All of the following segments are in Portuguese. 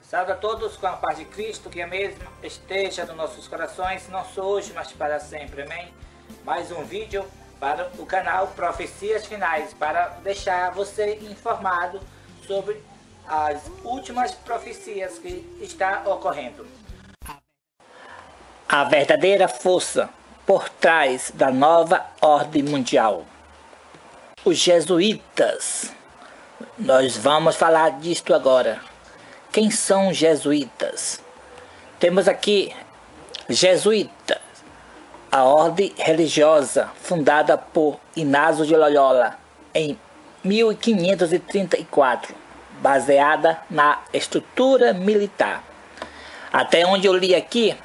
Salve a todos com a paz de Cristo, que a mesma esteja nos nossos corações, não só hoje, mas para sempre, amém? Mais um vídeo para o canal Profecias Finais, para deixar você informado sobre as últimas profecias que está ocorrendo. A verdadeira força por trás da nova ordem mundial. Os jesuítas. Nós vamos falar disto agora. Quem são os jesuítas? Temos aqui jesuítas, a ordem religiosa fundada por Inácio de Loyola em 1534, baseada na estrutura militar. Até onde eu li aqui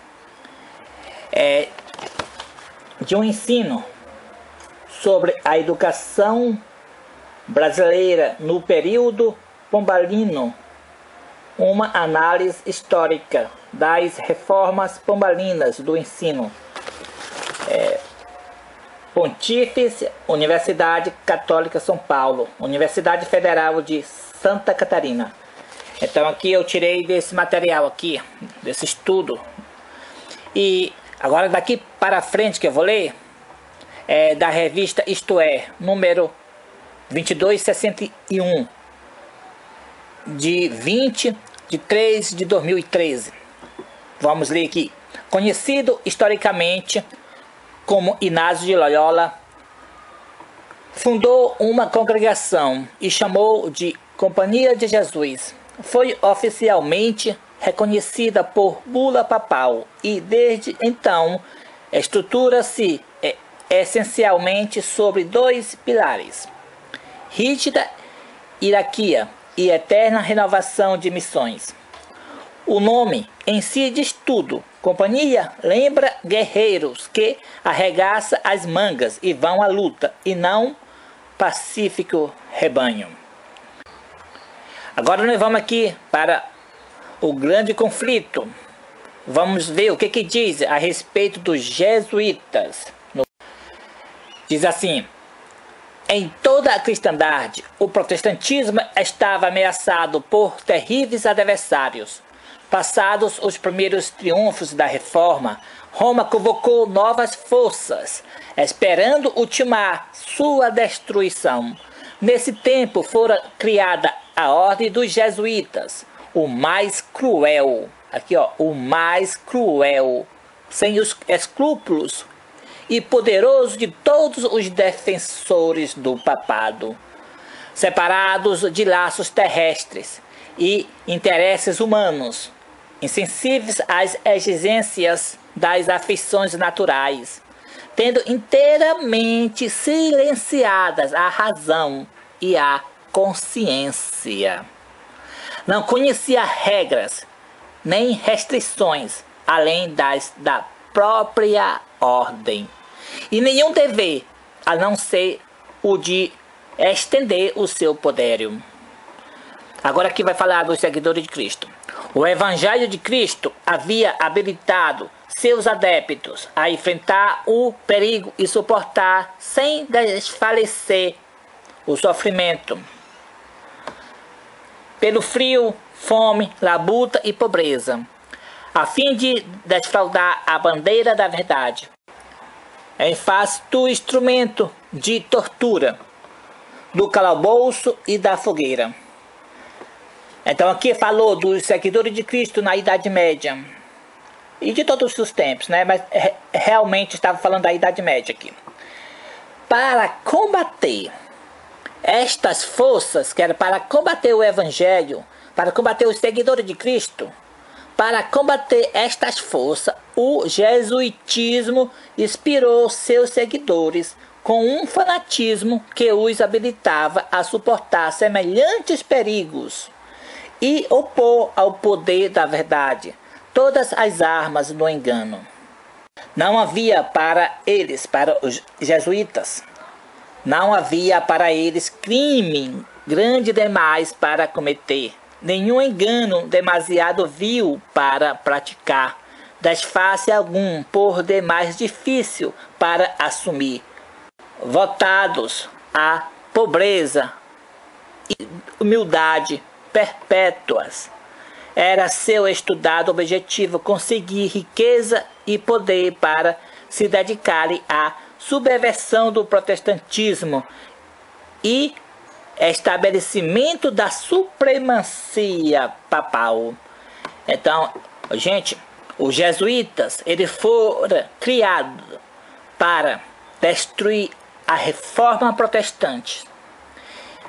é de um ensino sobre a educação brasileira no período pombalino, uma análise histórica das reformas pombalinas do ensino. Pontífice Universidade Católica São Paulo, Universidade Federal de Santa Catarina. Então aqui eu tirei desse material aqui, desse estudo. E agora daqui para frente que eu vou ler, é da revista Isto É, número 2261, de 20 de 3 de 2013. Vamos ler aqui. Conhecido historicamente como Inácio de Loyola, fundou uma congregação e chamou de Companhia de Jesus. Foi oficialmente reconhecida por bula papal e desde então estrutura-se essencialmente sobre dois pilares: rígida hierarquia e eterna renovação de missões. O nome em si diz tudo. Companhia lembra guerreiros que arregaçam as mangas e vão à luta, e não pacífico rebanho. Agora nós vamos aqui para o grande conflito. Vamos ver o que diz a respeito dos jesuítas. Diz assim: em toda a cristandade, o protestantismo estava ameaçado por terríveis adversários. Passados os primeiros triunfos da reforma, Roma convocou novas forças, esperando ultimar sua destruição. Nesse tempo fora criada a ordem dos jesuítas, o mais cruel, o mais cruel, sem os escrúpulos e poderoso de todos os defensores do papado, separados de laços terrestres e interesses humanos, insensíveis às exigências das afeições naturais, tendo inteiramente silenciadas a razão e a consciência. Não conhecia regras nem restrições além das da própria ordem, e nenhum dever a não ser o de estender o seu poderio. Agora aqui vai falar dos seguidores de Cristo. O Evangelho de Cristo havia habilitado seus adeptos a enfrentar o perigo e suportar sem desfalecer o sofrimento pelo frio, fome, labuta e pobreza, a fim de desfraldar a bandeira da verdade, em face do instrumento de tortura, do calabouço e da fogueira. Então aqui falou dos seguidores de Cristo na Idade Média e de todos os tempos, né? Mas realmente estava falando da Idade Média aqui. Para combater estas forças, que era para combater o Evangelho, para combater os seguidores de Cristo, para combater estas forças, o jesuitismo inspirou seus seguidores com um fanatismo que os habilitava a suportar semelhantes perigos e opor ao poder da verdade todas as armas do engano. Não havia para eles, para os jesuítas, não havia para eles crime grande demais para cometer, nenhum engano demasiado vil para praticar, desface algum por demais difícil para assumir, votados à pobreza e humildade perpétuas, Era seu estudado objetivo conseguir riqueza e poder para se dedicarem à subversão do protestantismo e estabelecimento da supremacia papal. Então, gente, os jesuítas, eles foram criados para destruir a reforma protestante.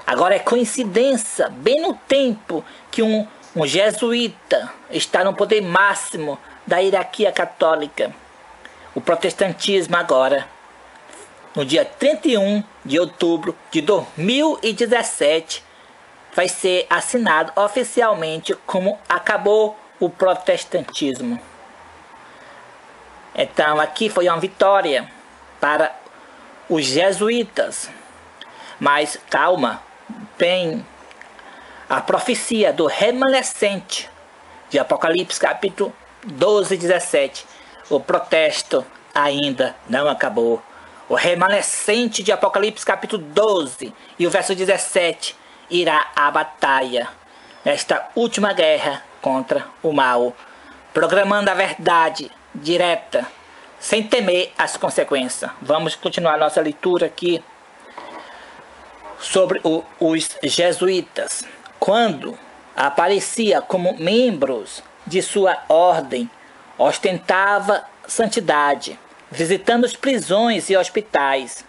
Agora é coincidência, bem no tempo que um jesuíta está no poder máximo da hierarquia católica. O protestantismo agora, no dia 31 de outubro de 2017, vai ser assinado oficialmente como acabou o protestantismo. Então aqui foi uma vitória para os jesuítas. Mas calma, tem a profecia do remanescente de Apocalipse capítulo 12, 17. O protesto ainda não acabou. O remanescente de Apocalipse capítulo 12 e o verso 17 irá à batalha nesta última guerra contra o mal, proclamando a verdade direta, sem temer as consequências. Vamos continuar nossa leitura aqui sobre os jesuítas. Quando aparecia como membros de sua ordem, ostentava santidade, visitando as prisões e hospitais,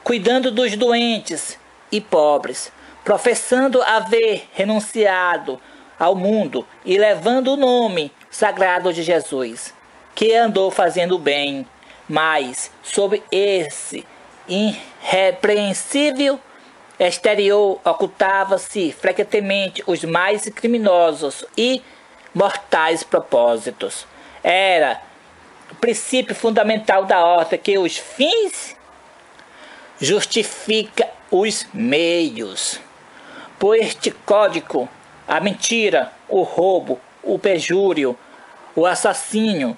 cuidando dos doentes e pobres, professando haver renunciado ao mundo e levando o nome sagrado de Jesus, que andou fazendo bem, mas sob esse irrepreensível exterior ocultava-se frequentemente os mais criminosos e mortais propósitos. Era o princípio fundamental da ordem que os fins justifica os meios. Por este código, a mentira, o roubo, o perjúrio, o assassínio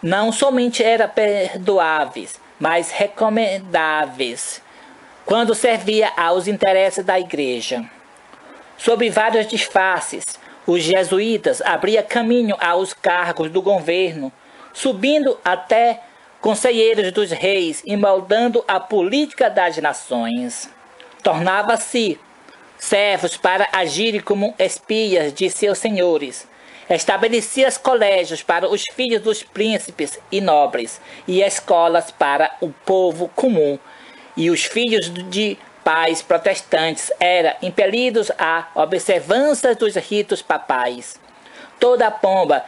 não somente eram perdoáveis, mas recomendáveis quando servia aos interesses da igreja. Sob vários disfarces, os jesuítas abriam caminho aos cargos do governo, subindo até conselheiros dos reis e moldando a política das nações. Tornava-se servos para agirem como espias de seus senhores. Estabelecia colégios para os filhos dos príncipes e nobres e escolas para o povo comum. E os filhos de pais protestantes eram impelidos à observância dos ritos papais. Toda a pompa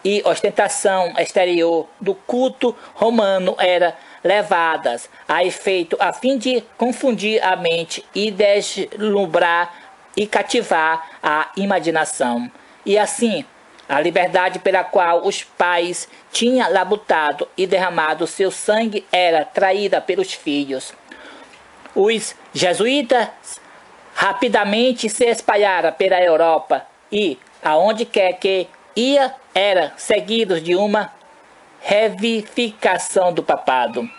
e ostentação exterior do culto romano era levadas a efeito a fim de confundir a mente e deslumbrar e cativar a imaginação. E assim, a liberdade pela qual os pais tinham labutado e derramado seu sangue era traída pelos filhos. Os jesuítas rapidamente se espalharam pela Europa e, aonde quer que ia, eram seguidos de uma revivificação do papado.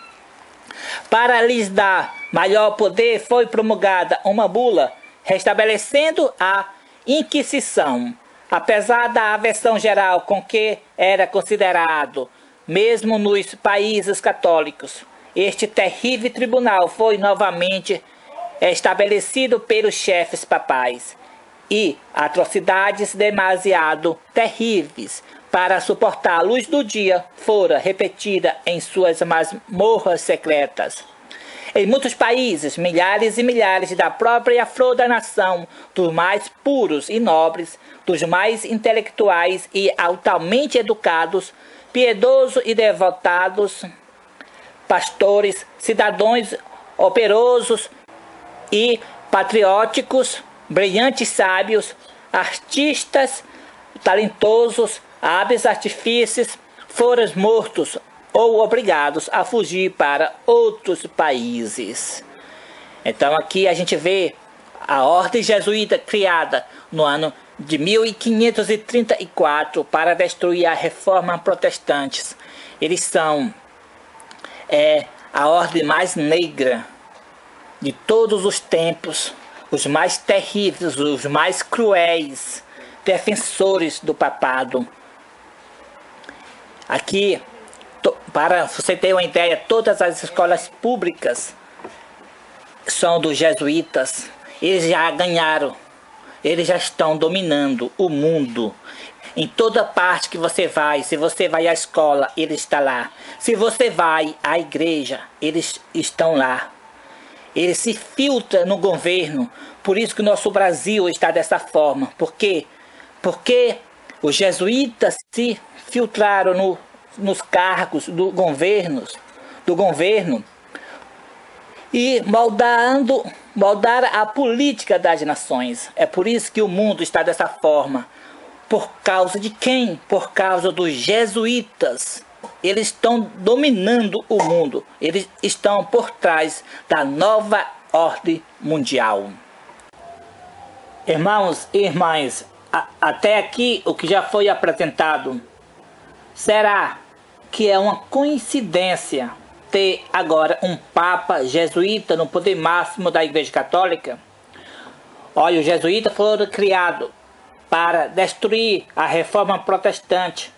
Para lhes dar maior poder, foi promulgada uma bula restabelecendo a Inquisição. Apesar da aversão geral com que era considerado, mesmo nos países católicos, este terrível tribunal foi novamente estabelecido pelos chefes papais, e atrocidades demasiado terríveis para suportar a luz do dia foram repetidas em suas masmorras secretas. Em muitos países, milhares e milhares da própria flor da nação, dos mais puros e nobres, dos mais intelectuais e altamente educados, piedosos e devotados, pastores, cidadãos operosos e patrióticos, brilhantes sábios, artistas talentosos, hábeis artífices, foram mortos ou obrigados a fugir para outros países. Então aqui a gente vê a ordem jesuíta criada no ano de 1534 para destruir a reforma protestante. Eles são a ordem mais negra de todos os tempos, os mais terríveis, os mais cruéis, defensores do papado. Aqui, para você ter uma ideia, todas as escolas públicas são dos jesuítas. Eles já ganharam, eles já estão dominando o mundo. Em toda parte que você vai, se você vai à escola, ele está lá. Se você vai à igreja, eles estão lá. Ele se filtra no governo. Por isso que o nosso Brasil está dessa forma. Por quê? Porque os jesuítas se filtraram nos cargos do governo e moldaram a política das nações. É por isso que o mundo está dessa forma. Por causa de quem? Por causa dos jesuítas. Eles estão dominando o mundo. Eles estão por trás da nova ordem mundial. Irmãos e irmãs, até aqui o que já foi apresentado, será que é uma coincidência ter agora um Papa jesuíta no poder máximo da Igreja Católica? Olha, os jesuítas foram criados para destruir a reforma protestante.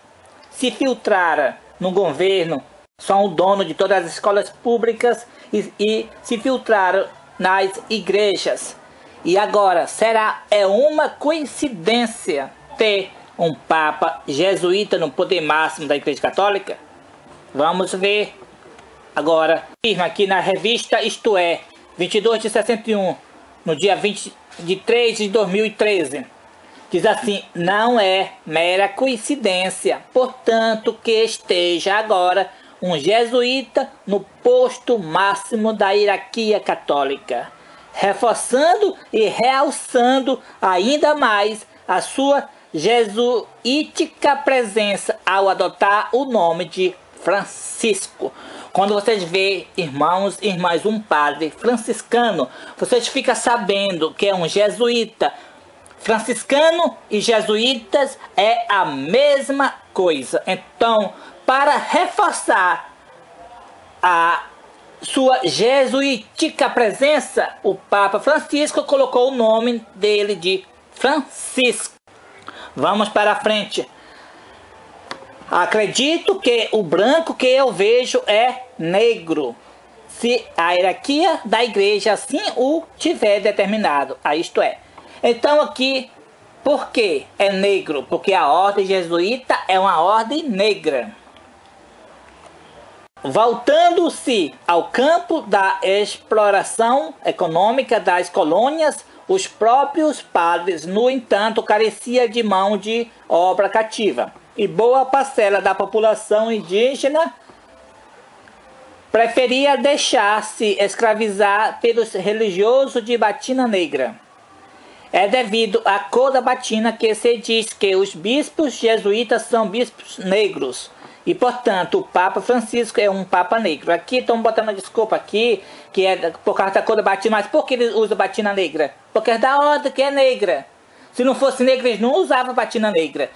Se filtraram no governo, são o dono de todas as escolas públicas e se filtraram nas igrejas. E agora, é uma coincidência ter um Papa jesuíta no poder máximo da Igreja Católica? Vamos ver agora. Aqui na revista Isto É, 22 de 61, no dia 23 de 2013. Diz assim: não é mera coincidência, portanto, que esteja agora um jesuíta no posto máximo da hierarquia católica, reforçando e realçando ainda mais a sua jesuítica presença ao adotar o nome de Francisco. Quando vocês veem, irmãos e irmãs, um padre franciscano, vocês ficam sabendo que é um jesuíta. Franciscano e jesuítas é a mesma coisa. Então, para reforçar a sua jesuítica presença, o Papa Francisco colocou o nome dele de Francisco. Vamos para frente. Acredito que o branco que eu vejo é negro, se a hierarquia da igreja assim o tiver determinado. Isto é. Então aqui, por que é negro? Porque a ordem jesuíta é uma ordem negra. Voltando-se ao campo da exploração econômica das colônias, os próprios padres, no entanto, careciam de mão de obra cativa. E boa parcela da população indígena preferia deixar-se escravizar pelos religiosos de batina negra. É devido à cor da batina que se diz que os bispos jesuítas são bispos negros. E, portanto, o Papa Francisco é um Papa negro. Aqui estão botando desculpa aqui, que é por causa da cor da batina. Mas por que eles usam batina negra? Porque é da ordem que é negra. Se não fosse negra, eles não usavam batina negra.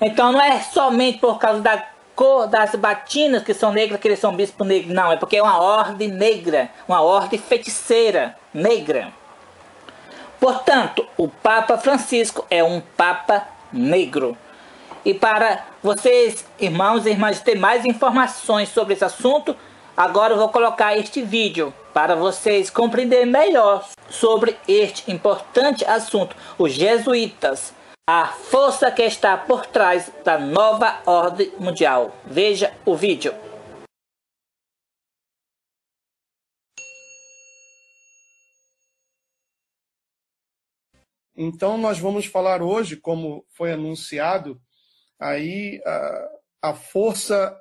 Então não é somente por causa da cor das batinas que são negras que eles são bispos negros. Não, é porque é uma ordem negra. Uma ordem feiticeira negra. Portanto, o Papa Francisco é um Papa negro. E para vocês, irmãos e irmãs, ter mais informações sobre esse assunto, agora eu vou colocar este vídeo para vocês compreenderem melhor sobre este importante assunto, os jesuítas, a força que está por trás da nova ordem mundial. Veja o vídeo. Então, nós vamos falar hoje, como foi anunciado, aí a força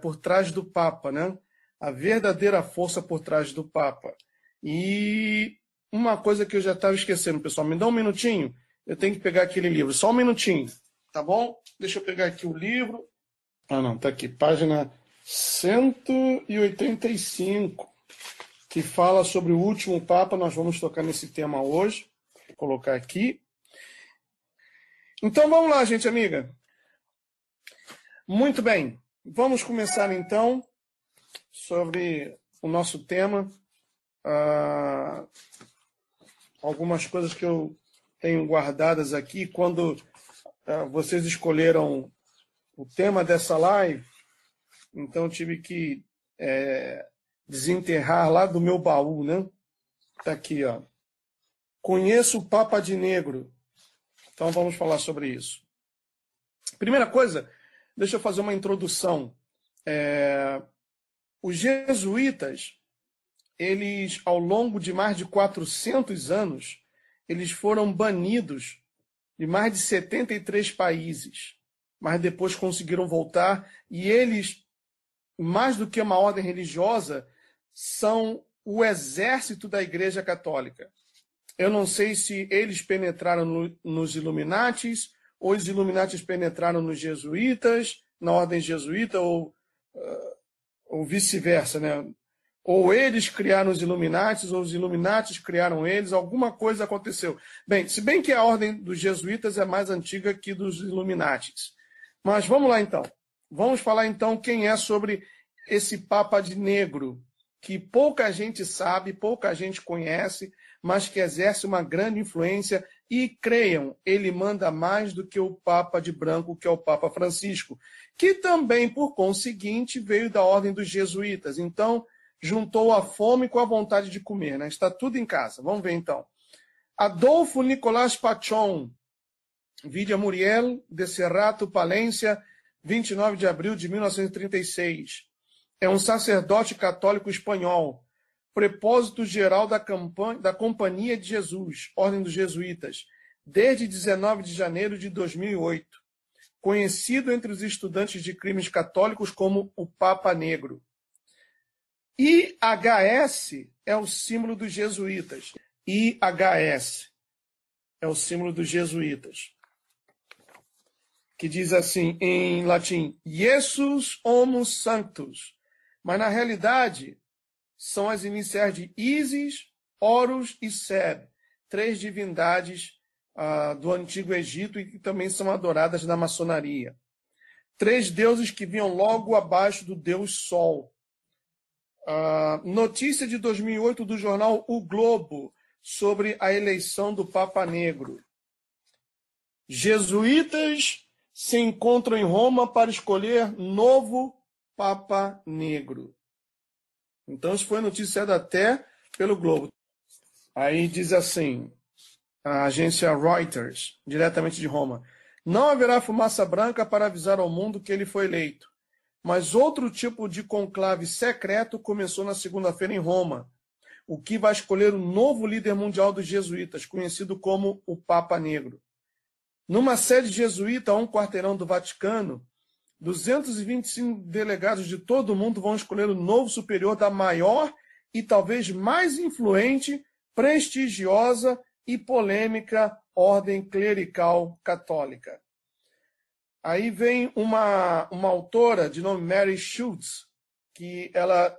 por trás do Papa, né? A verdadeira força por trás do Papa. E uma coisa que eu já estava esquecendo, pessoal, me dá um minutinho, eu tenho que pegar aquele livro, só um minutinho, tá bom? Deixa eu pegar aqui o livro. Ah, não, tá aqui, página 185, que fala sobre o último Papa. Nós vamos tocar nesse tema hoje. Vou colocar aqui. Então vamos lá, gente amiga. Muito bem, vamos começar então sobre o nosso tema. Algumas coisas que eu tenho guardadas aqui. Quando vocês escolheram o tema dessa live, então tive que desenterrar lá do meu baú, né? Tá aqui, ó. Conheço o Papa de Negro. Então vamos falar sobre isso. Primeira coisa, deixa eu fazer uma introdução. Os jesuítas, eles, ao longo de mais de 400 anos, eles foram banidos de mais de 73 países, mas depois conseguiram voltar, e eles, mais do que uma ordem religiosa, são o exército da Igreja Católica. Eu não sei se eles penetraram nos Illuminatis, ou os Illuminatis penetraram nos jesuítas, na ordem jesuíta, ou vice-versa, né? Ou eles criaram os Illuminatis, ou os Illuminatis criaram eles, alguma coisa aconteceu. Bem, se bem que a ordem dos jesuítas é mais antiga que dos Illuminatis. Mas vamos lá então. Vamos falar então quem é sobre esse Papa de Negro, que pouca gente sabe, pouca gente conhece, mas que exerce uma grande influência, e creiam, ele manda mais do que o Papa de Branco, que é o Papa Francisco, que também, por conseguinte, veio da ordem dos jesuítas. Então, juntou a fome com a vontade de comer, né? Está tudo em casa. Vamos ver então. Adolfo Nicolás Pachón, Villa Muriel de Serrato, Palência, 29 de abril de 1936. É um sacerdote católico espanhol, prepósito geral da Companhia de Jesus, Ordem dos Jesuítas, desde 19 de janeiro de 2008. Conhecido entre os estudantes de crimes católicos como o Papa Negro. IHS é o símbolo dos jesuítas. IHS é o símbolo dos jesuítas. Que diz assim, em latim, Iesus Homus Sanctus. Mas, na realidade, são as iniciais de Isis, Horus e Seb, 3 divindades do Antigo Egito e que também são adoradas na maçonaria. 3 deuses que vinham logo abaixo do deus Sol. Notícia de 2008 do jornal O Globo sobre a eleição do Papa Negro. Jesuítas se encontram em Roma para escolher novo Papa Negro. Então isso foi noticiado até pelo Globo. Aí diz assim, a agência Reuters, diretamente de Roma, não haverá fumaça branca para avisar ao mundo que ele foi eleito. Mas outro tipo de conclave secreto começou na segunda-feira em Roma, o que vai escolher o novo líder mundial dos jesuítas, conhecido como o Papa Negro. Numa sede jesuíta a um quarteirão do Vaticano, 225 delegados de todo o mundo vão escolher o novo superior da maior e talvez mais influente, prestigiosa e polêmica ordem clerical católica. Aí vem uma autora de nome Mary Schultz, que ela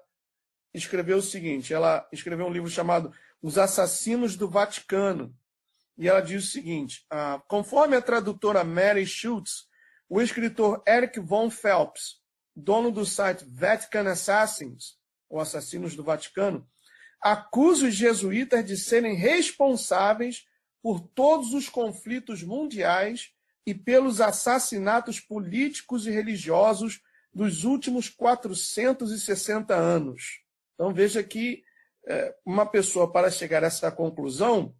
escreveu o seguinte, ela escreveu um livro chamado Os Assassinos do Vaticano, e ela diz o seguinte, conforme a tradutora Mary Schultz, o escritor Eric von Phelps, dono do site Vatican Assassins, ou Assassinos do Vaticano, acusa os jesuítas de serem responsáveis por todos os conflitos mundiais e pelos assassinatos políticos e religiosos dos últimos 460 anos. Então veja que uma pessoa, para chegar a essa conclusão,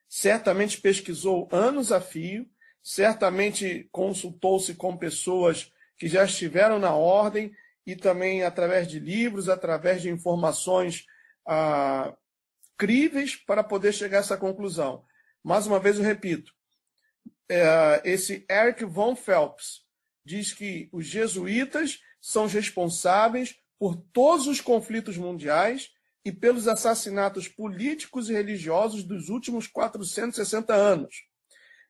certamente pesquisou anos a fio, certamente consultou-se com pessoas que já estiveram na ordem e também através de livros, através de informações críveis para poder chegar a essa conclusão. Mais uma vez eu repito, esse Eric von Phelps diz que os jesuítas são responsáveis por todos os conflitos mundiais e pelos assassinatos políticos e religiosos dos últimos 460 anos.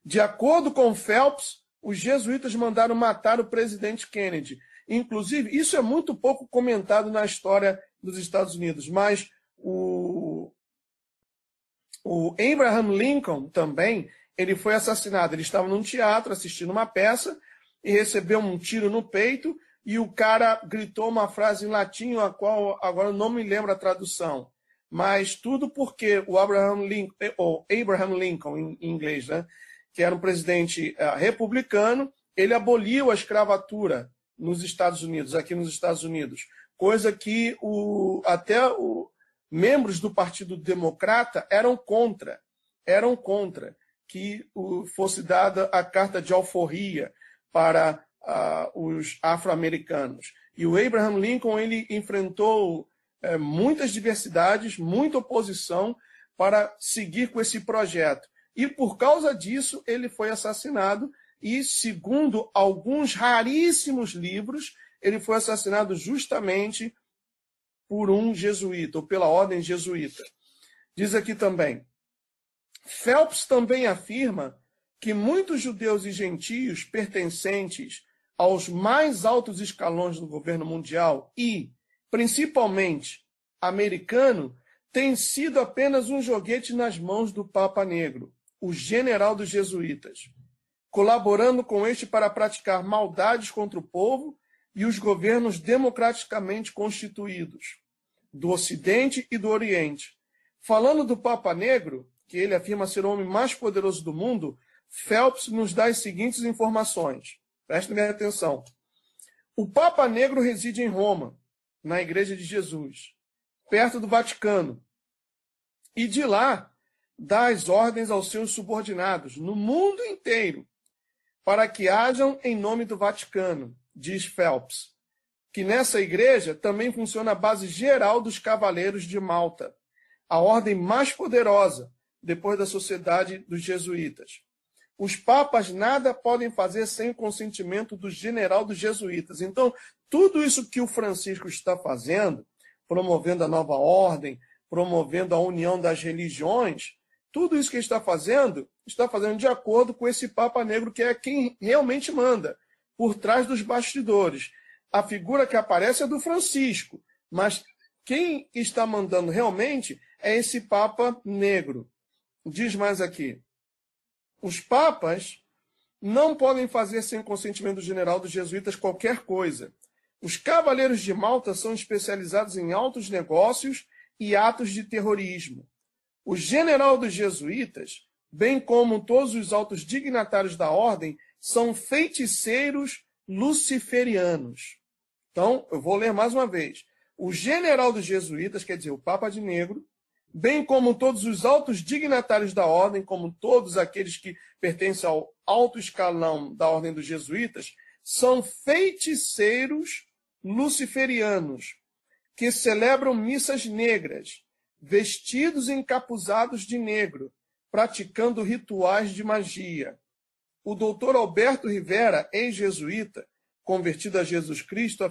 De acordo com Phelps, os jesuítas mandaram matar o presidente Kennedy. Inclusive, isso é muito pouco comentado na história dos Estados Unidos, mas o Abraham Lincoln também, ele foi assassinado. Ele estava num teatro assistindo uma peça e recebeu um tiro no peito e o cara gritou uma frase em latim, a qual agora eu não me lembro a tradução. Mas tudo porque o Abraham Lincoln, ou Abraham Lincoln em inglês, né? que era um presidente republicano, ele aboliu a escravatura nos Estados Unidos, aqui nos Estados Unidos, coisa que até os membros do Partido Democrata eram contra que fosse dada a carta de alforria para os afro-americanos. E o Abraham Lincoln ele enfrentou muitas diversidades, muita oposição para seguir com esse projeto. E por causa disso ele foi assassinado e, segundo alguns raríssimos livros, ele foi assassinado justamente por um jesuíta, ou pela ordem jesuíta. Diz aqui também, Phelps também afirma que muitos judeus e gentios pertencentes aos mais altos escalões do governo mundial e, principalmente, americano, têm sido apenas um joguete nas mãos do Papa Negro, o general dos jesuítas, colaborando com este para praticar maldades contra o povo e os governos democraticamente constituídos, do Ocidente e do Oriente. Falando do Papa Negro, que ele afirma ser o homem mais poderoso do mundo, Phelps nos dá as seguintes informações. Prestem bem atenção. O Papa Negro reside em Roma, na Igreja de Jesus, perto do Vaticano. E de lá, dá as ordens aos seus subordinados, no mundo inteiro, para que hajam em nome do Vaticano, diz Phelps, que nessa igreja também funciona a base geral dos Cavaleiros de Malta, a ordem mais poderosa, depois da Sociedade dos Jesuítas. Os papas nada podem fazer sem o consentimento do general dos jesuítas. Então, tudo isso que o Francisco está fazendo, promovendo a nova ordem, promovendo a união das religiões, tudo isso que ele está fazendo de acordo com esse Papa Negro, que é quem realmente manda, por trás dos bastidores. A figura que aparece é do Francisco, mas quem está mandando realmente é esse Papa Negro. Diz mais aqui. Os papas não podem fazer sem o consentimento do general dos jesuítas qualquer coisa. Os cavaleiros de Malta são especializados em altos negócios e atos de terrorismo. O general dos jesuítas, bem como todos os altos dignatários da ordem, são feiticeiros luciferianos. Então, eu vou ler mais uma vez. O general dos jesuítas, quer dizer, o Papa de Negro, bem como todos os altos dignatários da ordem, como todos aqueles que pertencem ao alto escalão da ordem dos jesuítas, são feiticeiros luciferianos, que celebram missas negras, vestidos e encapuzados de negro, praticando rituais de magia. O doutor Alberto Rivera, ex-jesuíta, convertido a Jesus Cristo,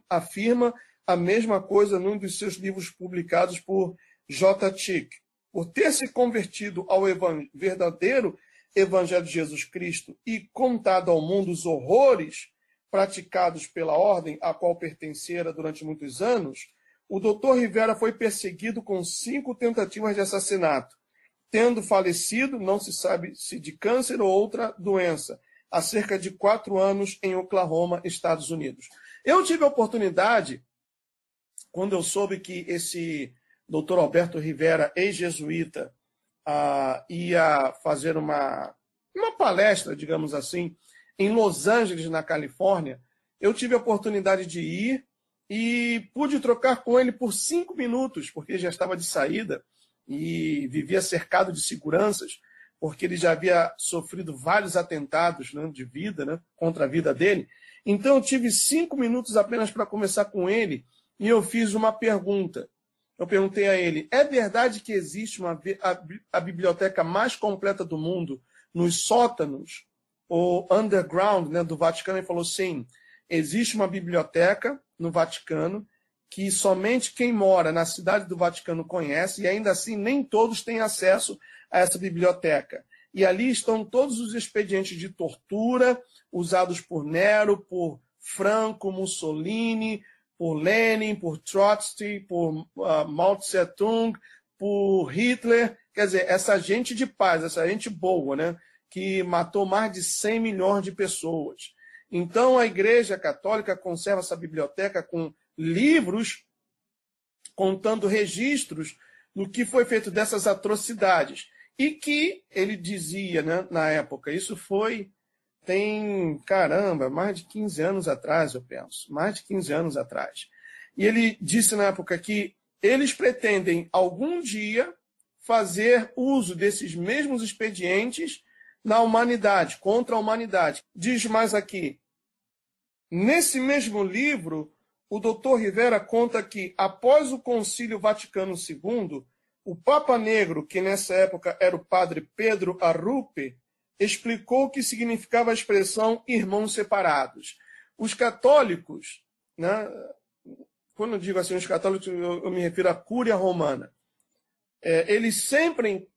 afirma a mesma coisa num dos seus livros publicados por J. Chick. Por ter se convertido ao verdadeiro Evangelho de Jesus Cristo e contado ao mundo os horrores praticados pela ordem a qual pertencera durante muitos anos, o Dr. Rivera foi perseguido com 5 tentativas de assassinato, tendo falecido, não se sabe se de câncer ou outra doença, há cerca de 4 anos em Oklahoma, Estados Unidos. Eu tive a oportunidade, quando eu soube que esse Dr. Alberto Rivera, ex-jesuíta, ia fazer uma palestra, digamos assim, em Los Angeles, na Califórnia, eu tive a oportunidade de ir e pude trocar com ele por 5 minutos, porque já estava de saída e vivia cercado de seguranças, porque ele já havia sofrido vários atentados, né, de vida, né, contra a vida dele. Então eu tive 5 minutos apenas para conversar com ele e eu fiz uma pergunta. Eu perguntei a ele, é verdade que existe a biblioteca mais completa do mundo nos sótanos, ou underground, né, do Vaticano? Ele falou, sim, existe uma biblioteca no Vaticano que somente quem mora na cidade do Vaticano conhece, e ainda assim nem todos têm acesso a essa biblioteca. E ali estão todos os expedientes de tortura usados por Nero, por Franco, Mussolini, por Lenin, por Trotsky, por Mao Tse-tung, por Hitler. Quer dizer, essa gente de paz, essa gente boa, né, que matou mais de 100 milhões de pessoas. Então, a Igreja Católica conserva essa biblioteca com livros contando registros do que foi feito dessas atrocidades. E que ele dizia, né, na época, isso tem, caramba, mais de 15 anos atrás, eu penso, mais de 15 anos atrás. E ele disse na época que eles pretendem algum dia fazer uso desses mesmos expedientes na humanidade, contra a humanidade. Diz mais aqui, nesse mesmo livro, o Dr. Rivera conta que, após o Concílio Vaticano II, o Papa Negro, que nessa época era o padre Pedro Arrupe, explicou o que significava a expressão irmãos separados. Os católicos, né, quando eu digo assim, os católicos, eu me refiro à Cúria Romana, eles sempre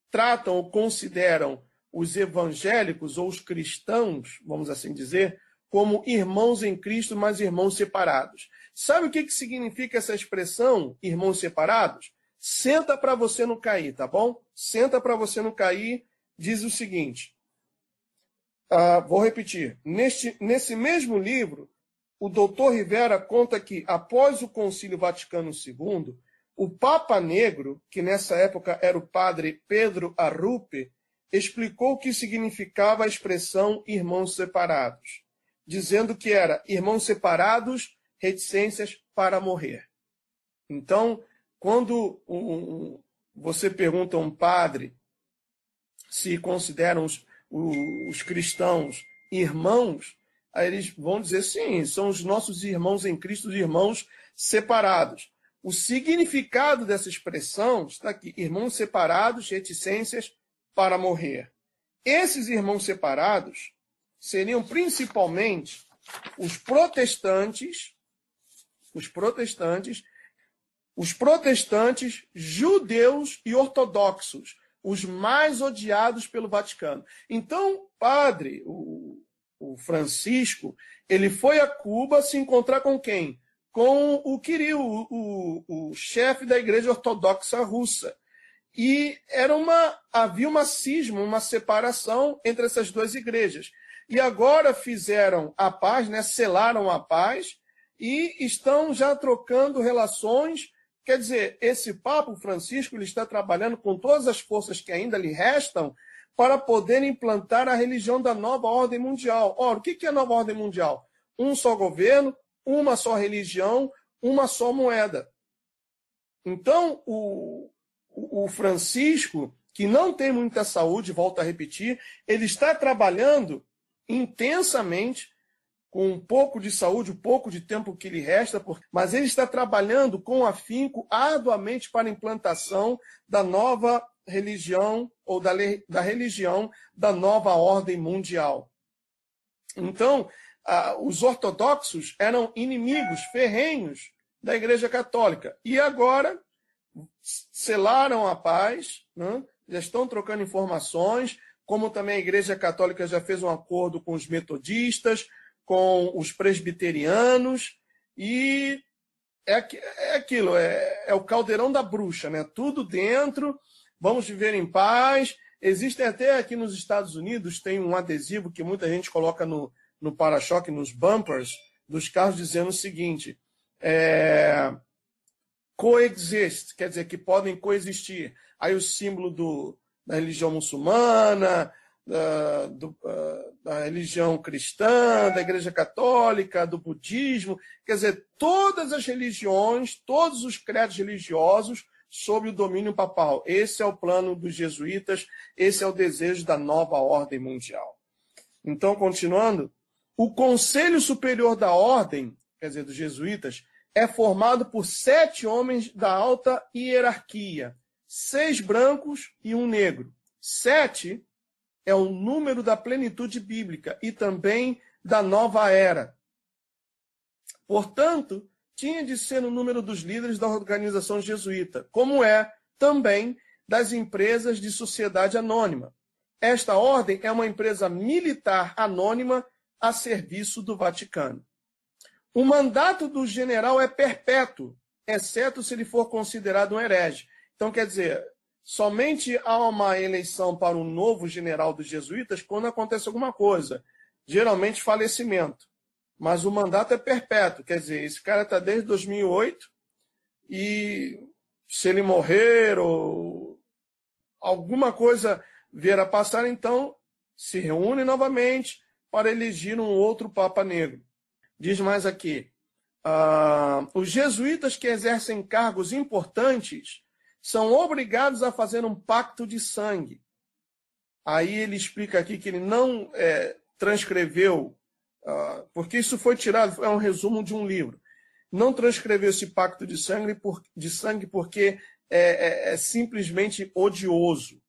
tratam ou consideram os evangélicos ou os cristãos, vamos assim dizer, como irmãos em Cristo, mas irmãos separados. Sabe o que significa essa expressão, irmãos separados? Senta para você não cair, tá bom? Senta para você não cair, diz o seguinte. Vou repetir. Nesse mesmo livro, o Dr. Rivera conta que, após o Concílio Vaticano II, o Papa Negro, que nessa época era o padre Pedro Arrupe, explicou o que significava a expressão irmãos separados, dizendo que era irmãos separados, reticências para morrer. Então, quando você pergunta a um padre se consideram os cristãos irmãos, aí eles vão dizer sim, são os nossos irmãos em Cristo, os irmãos separados. O significado dessa expressão está aqui, irmãos separados, reticências para morrer. Esses irmãos separados seriam principalmente os protestantes, judeus e ortodoxos, os mais odiados pelo Vaticano. Então, padre, o Francisco, ele foi a Cuba se encontrar com quem? Com o Kirill, o chefe da Igreja Ortodoxa Russa. E havia uma cisma, uma separação entre essas duas igrejas. E agora fizeram a paz, né, selaram a paz, e estão já trocando relações. Quer dizer, esse Papa Francisco ele está trabalhando com todas as forças que ainda lhe restam para poder implantar a religião da nova ordem mundial. Ora, o que é a nova ordem mundial? Um só governo, uma só religião, uma só moeda. Então, o Francisco, que não tem muita saúde, volto a repetir, ele está trabalhando intensamente, com um pouco de saúde, um pouco de tempo que lhe resta, mas ele está trabalhando com afinco, arduamente, para a implantação da nova religião, ou da religião da nova ordem mundial. Então, os ortodoxos eram inimigos ferrenhos da Igreja Católica. E agora selaram a paz, né? Já estão trocando informações, como também a Igreja Católica já fez um acordo com os metodistas, com os presbiterianos, e é aquilo, é o caldeirão da bruxa, né? Tudo dentro, vamos viver em paz. Existem até aqui nos Estados Unidos, tem um adesivo que muita gente coloca no para-choque, nos bumpers dos carros, dizendo o seguinte, coexist, quer dizer, que podem coexistir. Aí o símbolo da religião muçulmana, da religião cristã, da Igreja Católica, do budismo, quer dizer, todas as religiões, todos os credos religiosos sob o domínio papal. Esse é o plano dos jesuítas, esse é o desejo da nova ordem mundial. Então, continuando, o Conselho Superior da Ordem, quer dizer, dos jesuítas, é formado por 7 homens da alta hierarquia, 6 brancos e 1 negro. 7 é o número da plenitude bíblica e também da nova era. Portanto, tinha de ser o número dos líderes da organização jesuíta, como é também das empresas de sociedade anônima. Esta ordem é uma empresa militar anônima a serviço do Vaticano. O mandato do general é perpétuo, exceto se ele for considerado um herege. Então, quer dizer, somente há uma eleição para um novo general dos jesuítas quando acontece alguma coisa, geralmente falecimento. Mas o mandato é perpétuo, quer dizer, esse cara está desde 2008 e se ele morrer ou alguma coisa vier a passar, então se reúne novamente para eleger um outro Papa Negro. Diz mais aqui, os jesuítas que exercem cargos importantes são obrigados a fazer um pacto de sangue. Aí ele explica aqui que ele não transcreveu, porque isso foi tirado, é um resumo de um livro. Não transcreveu esse pacto de sangue porque é simplesmente odioso.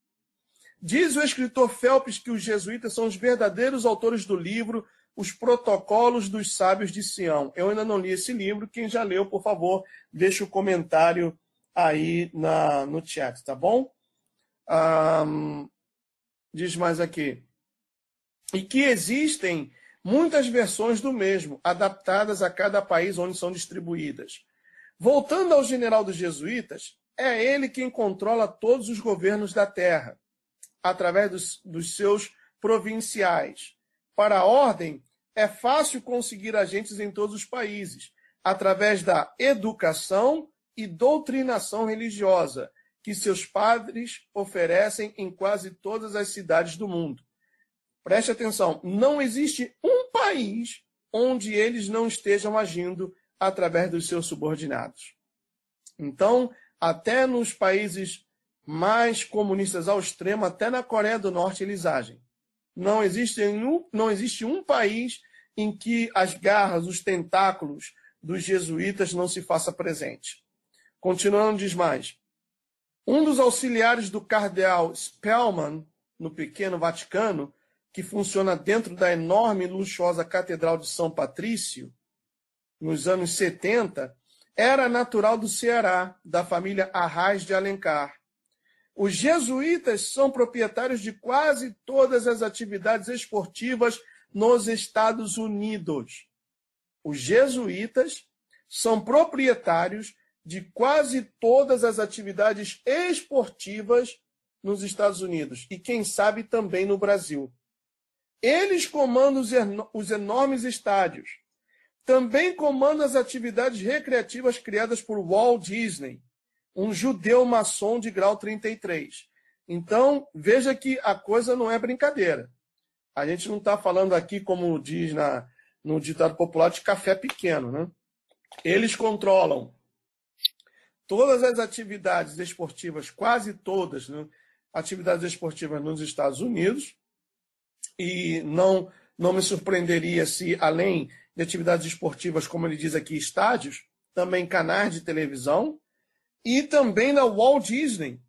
Diz o escritor Phelps que os jesuítas são os verdadeiros autores do livro Os Protocolos dos Sábios de Sião. Eu ainda não li esse livro. Quem já leu, por favor, deixe o comentário aí no chat, tá bom? Diz mais aqui. E que existem muitas versões do mesmo, adaptadas a cada país onde são distribuídas. Voltando ao general dos jesuítas, é ele quem controla todos os governos da terra, através dos seus provinciais. Para a ordem, é fácil conseguir agentes em todos os países, através da educação e doutrinação religiosa, que seus padres oferecem em quase todas as cidades do mundo. Preste atenção, não existe um país onde eles não estejam agindo através dos seus subordinados. Então, até nos países mais comunistas ao extremo, até na Coreia do Norte eles agem. Não existe um país em que as garras, os tentáculos dos jesuítas não se faça presente. Continuando, diz mais. Um dos auxiliares do cardeal Spellman, no pequeno Vaticano, que funciona dentro da enorme e luxuosa Catedral de São Patrício, nos anos 70, era natural do Ceará, da família Arraes de Alencar. Os jesuítas são proprietários de quase todas as atividades esportivas nos Estados Unidos. Os jesuítas são proprietários de quase todas as atividades esportivas nos Estados Unidos e, quem sabe, também no Brasil. Eles comandam os enormes estádios. Também comandam as atividades recreativas criadas por Walt Disney, um judeu maçom de grau 33. Então, veja que a coisa não é brincadeira. A gente não está falando aqui, como diz no ditado popular, de café pequeno, né? Eles controlam todas as atividades esportivas, quase todas, né? Atividades esportivas nos Estados Unidos, e não me surpreenderia se, além de atividades esportivas, como ele diz aqui, estádios, também canais de televisão, e também na Walt Disney,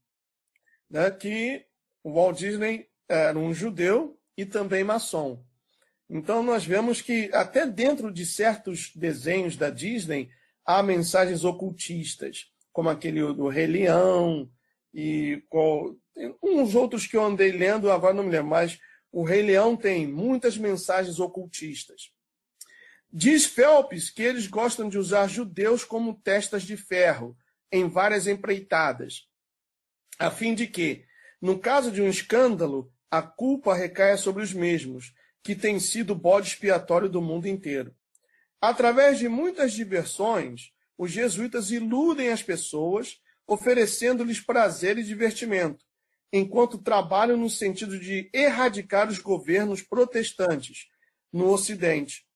né, que o Walt Disney era um judeu e também maçom. Então nós vemos que até dentro de certos desenhos da Disney há mensagens ocultistas, como aquele do Rei Leão e uns outros que eu andei lendo, agora não me lembro, mas o Rei Leão tem muitas mensagens ocultistas. Diz Phelps que eles gostam de usar judeus como testas de ferro em várias empreitadas, a fim de que, no caso de um escândalo, a culpa recaia sobre os mesmos, que têm sido o bode expiatório do mundo inteiro. Através de muitas diversões, os jesuítas iludem as pessoas, oferecendo-lhes prazer e divertimento, enquanto trabalham no sentido de erradicar os governos protestantes no Ocidente.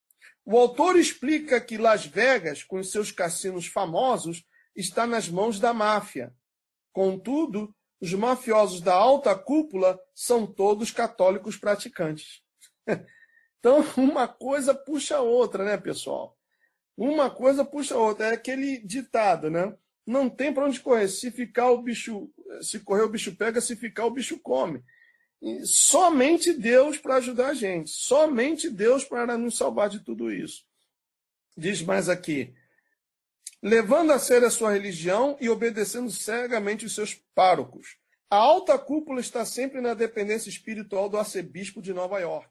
O autor explica que Las Vegas, com seus cassinos famosos, está nas mãos da máfia. Contudo, os mafiosos da alta cúpula são todos católicos praticantes. Então, uma coisa puxa a outra, né, pessoal? Uma coisa puxa a outra. É aquele ditado, né? Não tem para onde correr. Se correr o bicho pega, se ficar o bicho come. E somente Deus para ajudar a gente. Somente Deus para nos salvar de tudo isso. Diz mais aqui. Levando a sério a sua religião e obedecendo cegamente os seus párocos. A alta cúpula está sempre na dependência espiritual do arcebispo de Nova York.